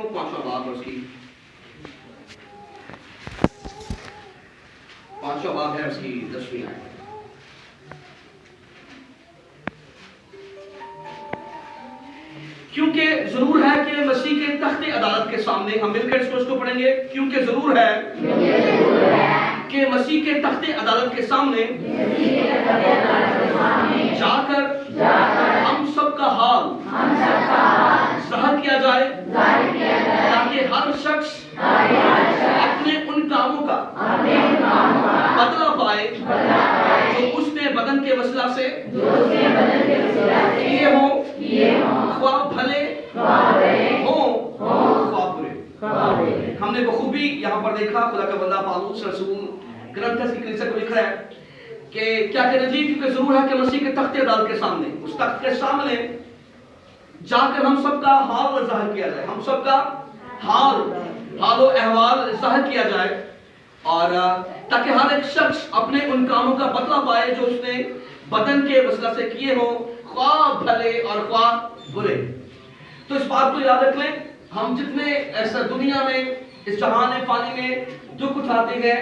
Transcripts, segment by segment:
وہ 5واں باب ہے اس کی، 5واں باب ہے اس کی 10ویں آیت۔ کیونکہ ضرور ہے کہ مسیح کے تخت عدالت کے سامنے، ہم مل کر اس کو پڑھیں گے، کیونکہ ضرور ہے کہ مسیح کے تخت عدالت کے سامنے جا کر ہم سب کا حال ظاہر کیا جائے، تاکہ ہر شخص اپنے ان کاموں کا بدلہ پائے جو اس نے بدن کے وسیلہ سے کیے ہوں، خواہ بھلے ہوں خواہ برے۔ ہم نے بخوبی یہاں پر دیکھا، خدا کا بندہ پالوس رسول کرنتھس کی کلیسیا کو لکھ رہا ہے کہ کیا کہنا جی، کیونکہ ضرور ہے کہ مسیح کے تخت عدالت کے سامنے، اس تخت کے سامنے جا کر ہم سب کا حال ظاہر کیا جائے، ہم سب کا حال و احوال ظاہر کیا جائے، اور تاکہ ہر ایک شخص اپنے ان کاموں کا بدلہ پائے جو اس نے بدن کے وسیلہ سے کیے ہوں، خواہ بھلے اور خواہ برے۔ تو اس بات کو یاد رکھ لیں، ہم جتنے ایسا دنیا میں اس جہان فانی میں دکھ اٹھاتے ہیں،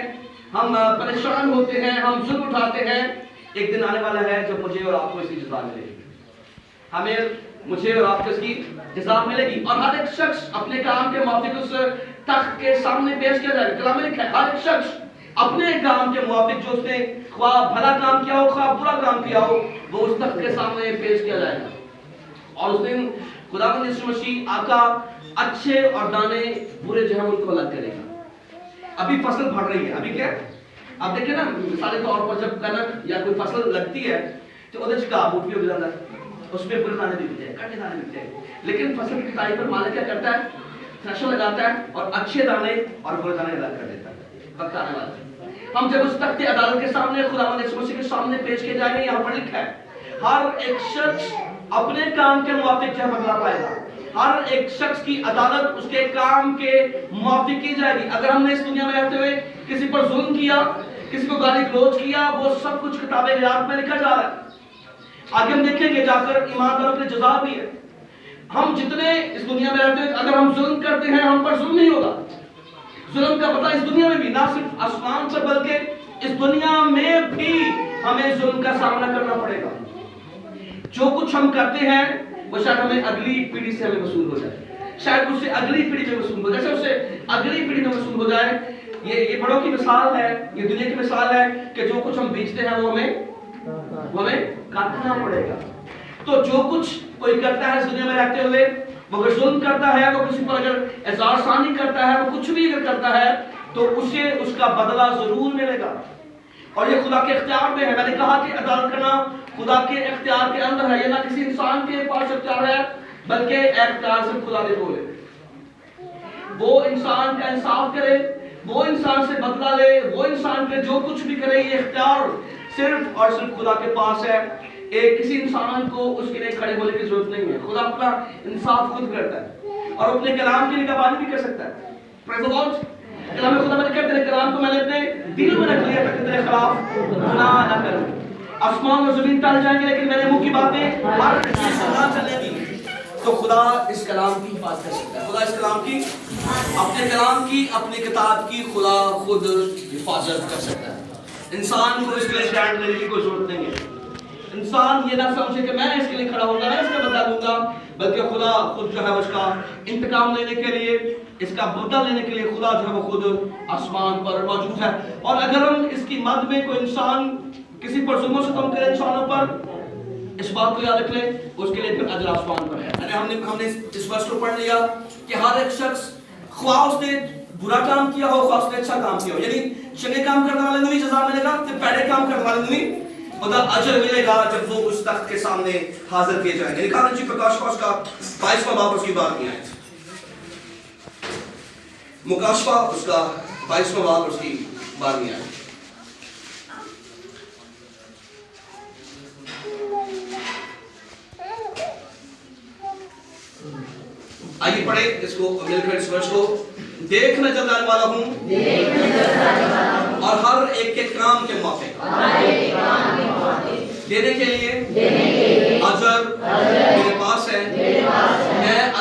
ہم پریشان ہوتے ہیں، ہم ظلم اٹھاتے ہیں، ایک دن آنے والا ہے جب مجھے اور آپ کو اس کی جزا ملے گی، مجھے اور آپ کو اس کی جزا ملے گی، اور ہر ایک شخص اپنے کام کے موافق اس تخت کے سامنے پیش کیا جائے گا۔ کلام میں لکھا ہے ہر ایک شخص اپنے کام کے موافق جو اس نے خواہ بھلا کام کیا ہو خواہ برا کام کیا ہو، وہ اس تخت کے سامنے پیش کیا جائے گا، اور اس دن خداوند یسوع مسیح آقا اچھے اور دانے برے جو ہیں ان کو الگ کرے گا۔ ابھی فصل بڑھ رہی ہے، ابھی کیا آپ دیکھیں نا، مثال طور پر جب کنک یا کوئی فصل لگتی ہے تو ادھر کا بوٹ بھی ہو جاتا ہے، اس میں برے دانے بھی ملتے ہیں، کٹے دانے ملتے ہیں، لیکن فصل کی کٹائی پر مالک کیا کرتا ہے؟ تھریشر لگاتا ہے اور اچھے دانے اور برے دانے الگ کر دیتا ہے۔ وقت آنے والا ہے ہم جب اس تخت عدالت کے سامنے خداوند یسوع مسیح کے سامنے پیش کیے جائیں گے، یہاں پر لکھا ہے ہر ایک شخص اپنے کام کے موافق جو بدلہ پائے گا، ہر ایک شخص کی عدالت اس کے کام کے موافق کی جائے گی۔ اگر ہم نے اس دنیا میں رہتے ہوئے کسی پر ظلم کیا، کسی کو گالی گلوچ کیا، وہ سب کچھ کتاب حیات میں لکھا جا رہا ہے، آگے ہم دیکھیں گے جا کر ایمانداروں کے جزا بھی ہے۔ ہم جتنے اس دنیا میں رہتے ہیں، اگر ہم ظلم کرتے ہیں ہم پر ظلم نہیں ہوگا، ظلم کا پتہ اس دنیا میں بھی، نہ صرف آسمان پر بلکہ اس دنیا میں بھی ہمیں ظلم کا سامنا کرنا پڑے گا۔ جو کچھ ہم کرتے ہیں وہ شاید ہمیں اگلی پیڑھی سے ہمیں وصول ہو جائے، شاید اس سے اگلی پیڑھی میں وصول ہو جائے، جیسے اس سے اگلی پیڑھی میں وصول ہو جائے۔ یہ بڑوں کی مثال ہے، یہ دنیا کی مثال ہے کہ جو کچھ ہم بیچتے ہیں وہ ہمیں کاٹنا پڑے گا۔ تو جو کچھ کوئی کرتا ہے اس دنیا میں رہتے ہوئے، وہ اگر ظلم کرتا ہے، وہ کسی پر اگر اعزار ثانی کرتا ہے، وہ کچھ بھی اگر کرتا ہے تو اسے اس کا بدلہ ضرور ملے گا، اور یہ خدا کے اختیار میں ہے۔ میں نے کہا کہ عدالت کرنا خدا کے اختیار کے اندر ہے، یہ نہ کسی انسان کے پاس اختیار ہے بلکہ اختیار صرف خدا دے کو ہے۔ وہ انسان کا انصاف کرے، وہ انسان سے بدلہ لے، وہ انسان کے جو کچھ بھی کرے، یہ اختیار صرف اور صرف خدا کے پاس ہے۔ کسی انسان کو اس کے لیے کھڑے ہونے کی ضرورت نہیں ہے، خدا اپنا انصاف خود کرتا ہے اور اپنے کلام کی نگہبانی بھی کر سکتا ہے۔ پریز دی لارڈ۔ کلام خدا میں کہتے ہیں کلام کو میں نے اپنے دل میں رکھ لیا تاکہ تیرے خلاف گناہ نہ کروں۔ آسمان اور زمین ٹل جائیں گے لیکن میرے منہ کی باتیں ہر چیز نہ چلے گی۔ تو خدا اس کلام کی حفاظت کر سکتا ہے، خدا اس کلام کی، اپنے کلام کی، اپنی کتاب کی خدا خود حفاظت کر سکتا ہے۔ انسان کو اس کے لیے اسٹینڈ لینے کی کوئی ضرورت نہیں ہے۔ انسان یہ نہ سمجھے کہ میں اس کے لیے کھڑا ہوں گا، میں اس کا بدلہ لوں گا، بلکہ خدا خود جو ہے اس کا انتقام لینے کے لیے، اس کا بدلہ لینے کے لیے خدا جو ہے وہ خود آسمان پر موجود ہے۔ اور اگر ہم اس کی مد میں کوئی انسان کسی پر ظلم و ستم کرے انسانوں پر، اس بات کو یاد رکھ لیں اس کے لیے پھر اجر آسمان پر ہے۔ ہم نے اس ورس کو پڑھ لیا کہ ہر ایک شخص خواہ اس نے برا کام کیا ہو خواہ اس نے اچھا کام کیا ہو، یعنی چنگے کام کرنے والے کو بھی جزا ملے گا، پھر پیڑے کام کرنے والے کو بھی اجر ملے گا جب وہ اس تخت کے سامنے حاضر کیے جائیں گے۔ نکالیں جی پرکاش پاس کا 22واں باب اس کی 12ویں آیت، مکاشفہ اس کا 22واں باب اس کی 12ویں آیت۔ آئیے پڑھیں اس کو مل کر اس ورس کو۔ دیکھ میں جلد آنے والا ہوں اور ہر ایک کے کام کے موافق دینے کے لیے اجر میرے پاس ہے۔ میں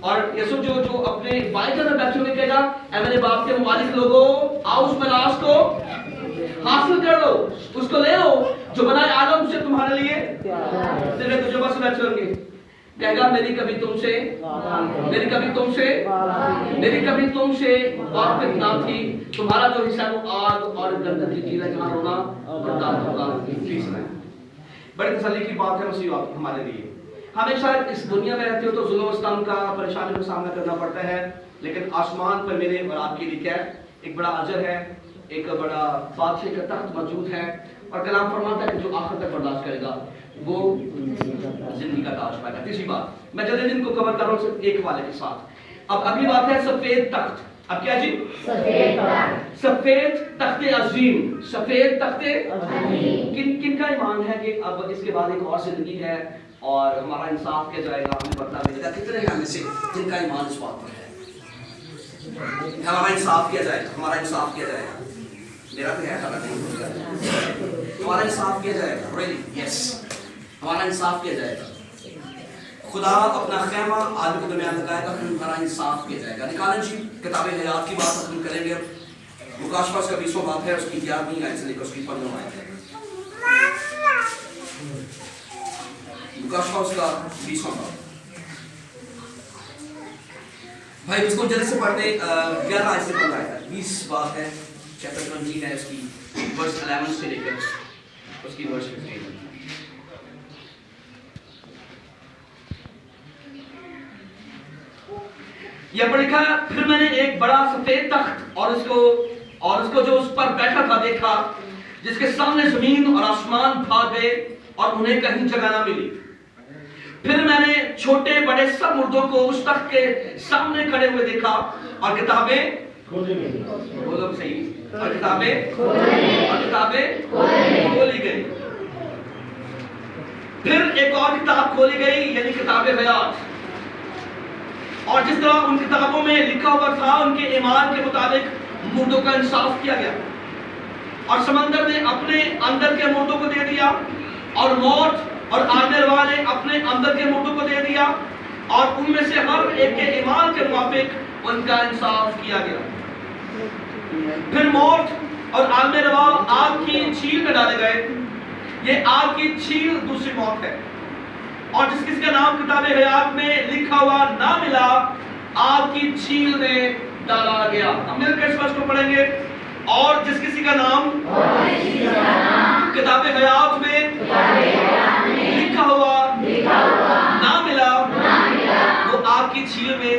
اور یسوع جو اپنے بائیں طرف بیٹھے ہوئے کہے گا اے میرے باپ کے ممالک لوگوں آؤ اس میراث کو حاصل کر لو، اس کو لے لو جو بنائے عالم سے تمہارے لیے تیرے تجھے بس بیٹھے ہوں گے. کہے گا میری کبھی تم سے واقف نہ تھی، تمہارا جو حصہ وہ آگ اور گندم کی چیز ہے جہاں رونا برداشت ہوگا. بڑی تسلی کی بات ہے مسیح ہمارے لیے. ہمیں شاید اس دنیا میں رہتے ہو تو ظلم و ستم کا پریشانی کا سامنا کرنا پڑتا ہے، لیکن آسمان پر میرے اور آپ کے لیے کیا ہے؟ ایک بڑا اجر ہے، ایک بڑا بادشاہ کا تخت موجود ہے، اور کلام فرماتا ہے کہ جو آخر تک برداشت کرے گا وہ زندگی کا تاج پائے گا. تیسری بات میں جلدی دن کو کور کر رہا ہوں صرف ایک حوالے کے ساتھ. اب اگلی بات ہے سفید تخت. اب کیا جی؟ سفید تخت عظیم. سفید تخت کن کا ایمان ہے کہ اب اس کے بعد ایک اور زندگی ہے اور ہمارا انصاف کیا جائے گا، ہمیں بدلہ ملے گا؟ کتنے ہیں ہمیں سے جن کا ایمان اس بات پر ہے ہمارا انصاف کیا جائے گا؟ ہمارا انصاف کیا جائے گا. میرا تو ہے ہمارا انصاف کیا جائے گا. یس، ہمارا انصاف کیا جائے گا. خدا اپنا خیمہ آدمی کے درمیان لگائے گا، پھر ہمارا انصاف کیا جائے گا. نکالیں جی کتاب حیات کی بات ہم کریں گے. مکاشفہ کا 20واں باب ہے، اس کی 11ویں آیت سے لے کر اس کی 15واں آیت ہے. مکاشفہ اس کا 20واں باب. بھائی اس کو جلدی سے پڑھ دیں. 11 آیت سے 15 آیت ہے. 20 باب ہے، چیپٹر 20 ہے، اس کی ورس 11 سے لے کر اس کی ورس 15. یہ پر لکھا ہے پھر میں نے ایک بڑا سفید تخت اور اس کو جو اس پر بیٹھا تھا دیکھا، جس کے سامنے زمین اور آسمان بھاگ گئے اور انہیں کہیں جگہ نہ ملی. پھر میں نے چھوٹے بڑے سب مردوں کو اس تخت کے سامنے کھڑے ہوئے دیکھا اور کتابیں بولو صحیح، اور کتابیں کھولی گئی. پھر ایک اور کتاب کھولی گئی، یعنی کتاب حیات، اور جس طرح ان کتابوں میں لکھا ہوا تھا ان کے ایمان کے مطابق مردوں کا انصاف کیا گیا. اور سمندر نے اپنے اندر کے مردوں کو دے دیا، اور موت اور عالم روا نے اپنے اندر کے مردوں کو دے دیا، اور ان میں سے ہر ایک کے ایمان کے موافق ان کا انصاف کیا گیا. پھر موت اور عالم روا آگ کی چھیل میں ڈالے گئے. یہ آگ کی چھیل دوسری موت ہے، اور جس کسی کا نام کتاب حیات میں لکھا ہوا نہ ملا آگ کی چھیل میں ڈالا گیا. ہم مل کر اس ورس کو پڑھیں گے. اور جس کسی کا نام کتاب حیات میں لکھا ہوا نہ ملا وہ آگ کی چھیل میں